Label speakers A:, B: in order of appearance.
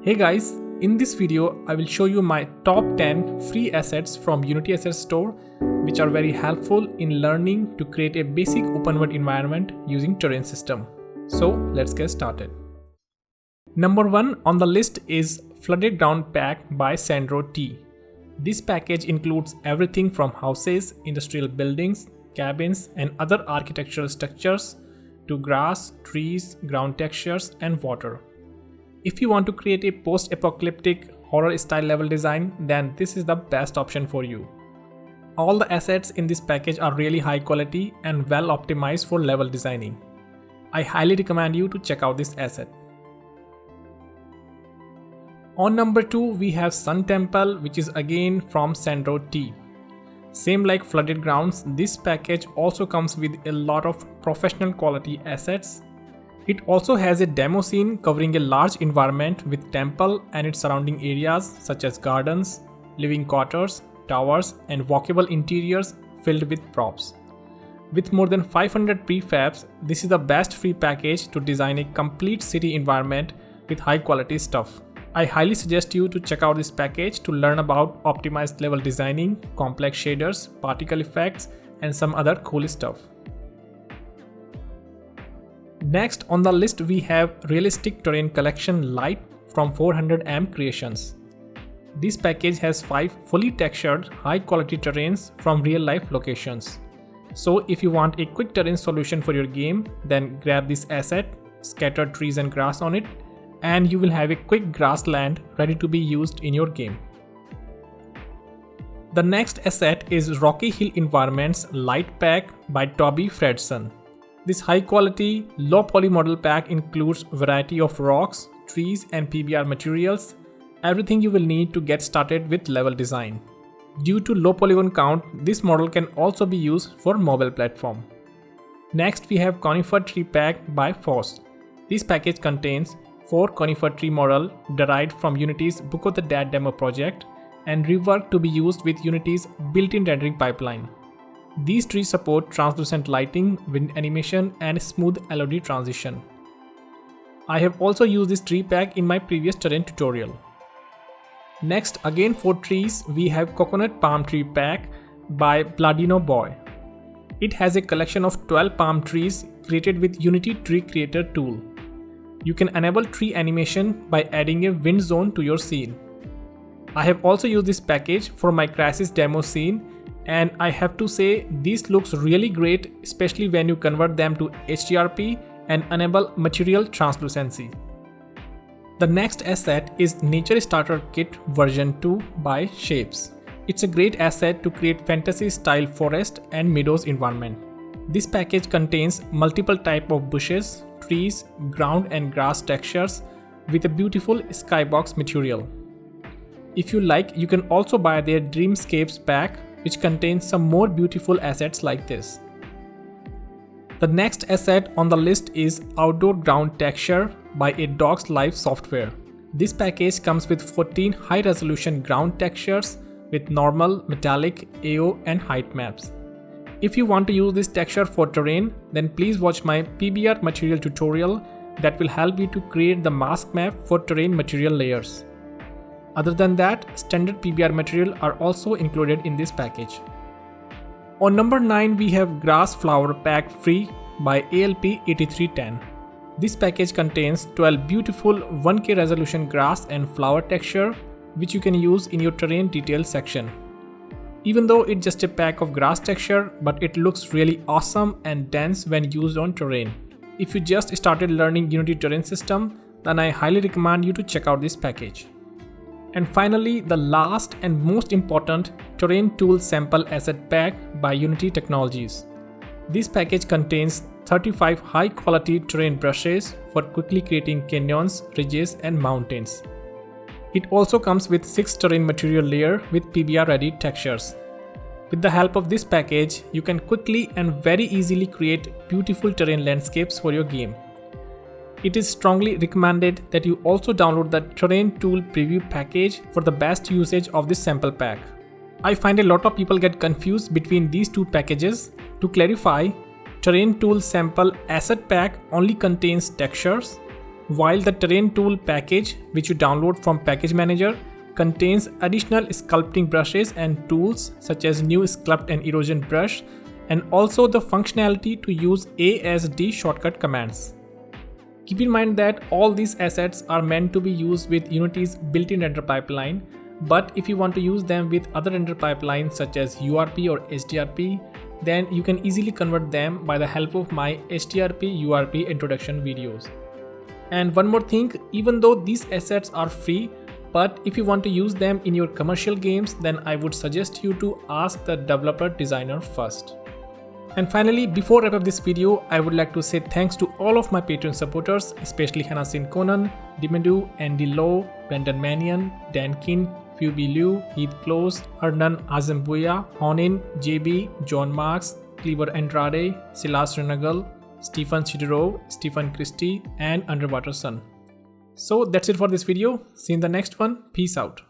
A: Hey guys, in this video I will show you my top 10 free assets from Unity Asset Store which are very helpful in learning to create a basic open world environment using terrain system. So let's get started. Number 1 on the list is Flooded Ground Pack by Sandro T. This package includes everything from houses, industrial buildings, cabins and other architectural structures to grass, trees, ground textures and water. If you want to create a post-apocalyptic horror style level design, then this is the best option for you. All the assets in this package are really high quality and well optimized for level designing. I highly recommend you to check out this asset. On number 2 we have Sun Temple, which is again from Sandro T. Same like Flooded Grounds, this package also comes with a lot of professional quality assets. It also has a demo scene covering a large environment with temple and its surrounding areas such as gardens, living quarters, towers and walkable interiors filled with props. With more than 500 prefabs, this is the best free package to design a complete city environment with high quality stuff. I highly suggest you to check out this package to learn about optimized level designing, complex shaders, particle effects and some other cool stuff. Next on the list we have Realistic Terrain Collection LITE from 400M Creations. This package has 5 fully textured high quality terrains from real life locations. So if you want a quick terrain solution for your game, then grab this asset, scatter trees and grass on it, and you will have a quick grassland ready to be used in your game. The next asset is Rocky Hill Environments LITE Pack by Toby Fredson. This high quality, low poly model pack includes variety of rocks, trees and PBR materials, everything you will need to get started with level design. Due to low polygon count, this model can also be used for mobile platform. Next we have Conifer Tree Pack by Foss. This package contains 4 conifer tree model derived from Unity's Book of the Dead demo project and reworked to be used with Unity's built-in rendering pipeline. These trees support translucent lighting, wind animation and smooth LOD transition. I have also used this tree pack in my previous terrain tutorial. Next, again for trees, we have Coconut Palm Tree Pack by Bladino Boy. It has a collection of 12 palm trees created with Unity Tree Creator tool. You can enable tree animation by adding a wind zone to your scene. I have also used this package for my Crisis demo scene, and I have to say this looks really great, especially when you convert them to HDRP and enable material translucency. The next asset is Nature Starter Kit version 2 by Shapes. It's a great asset to create fantasy style forest and meadows environment. This package contains multiple type of bushes, trees, ground and grass textures with a beautiful skybox material. If you like, you can also buy their Dreamscapes pack, which contains some more beautiful assets like this. The next asset on the list is Outdoor Ground Texture by A Dog's Life Software. This package comes with 14 high-resolution ground textures with normal, metallic, AO and height maps. If you want to use this texture for terrain, then please watch my PBR material tutorial that will help you to create the mask map for terrain material layers. Other than that, standard PBR material are also included in this package. On number 9 we have Grass Flower Pack Free by ALP 8310. This package contains 12 beautiful 1K resolution grass and flower texture which you can use in your terrain detail section. Even though it's just a pack of grass texture, but it looks really awesome and dense when used on terrain. If you just started learning Unity terrain system, then I highly recommend you to check out this package. And finally, the last and most important Terrain Tool Sample Asset Pack by Unity Technologies. This package contains 35 high-quality terrain brushes for quickly creating canyons, ridges and mountains. It also comes with 6 terrain material layer with PBR-ready textures. With the help of this package, you can quickly and very easily create beautiful terrain landscapes for your game. It is strongly recommended that you also download the Terrain Tool Preview package for the best usage of this sample pack. I find a lot of people get confused between these two packages. To clarify, Terrain Tool Sample Asset Pack only contains textures, while the terrain tool package, which you download from package manager, contains additional sculpting brushes and tools such as new sculpt and erosion brush, and also the functionality to use ASD shortcut commands. Keep in mind that all these assets are meant to be used with Unity's built-in render pipeline, but if you want to use them with other render pipelines such as URP or HDRP, then you can easily convert them by the help of my HDRP URP introduction videos. And one more thing, even though these assets are free, but if you want to use them in your commercial games, then I would suggest you to ask the developer designer first. And finally, before I wrap up this video, I would like to say thanks to all of my Patreon supporters, especially Hannah Sin Conan, Dimedu, Andy Lowe, Brendan Mannion, Dan Kin, Phoebe Liu, Heath Close, Hernan Azambuya, Honin, JB, John Marks, Cleaver Andrade, Silas Renagal, Stephen Sidorov, Stephen Christie, and Underwater Sun. So that's it for this video. See you in the next one. Peace out.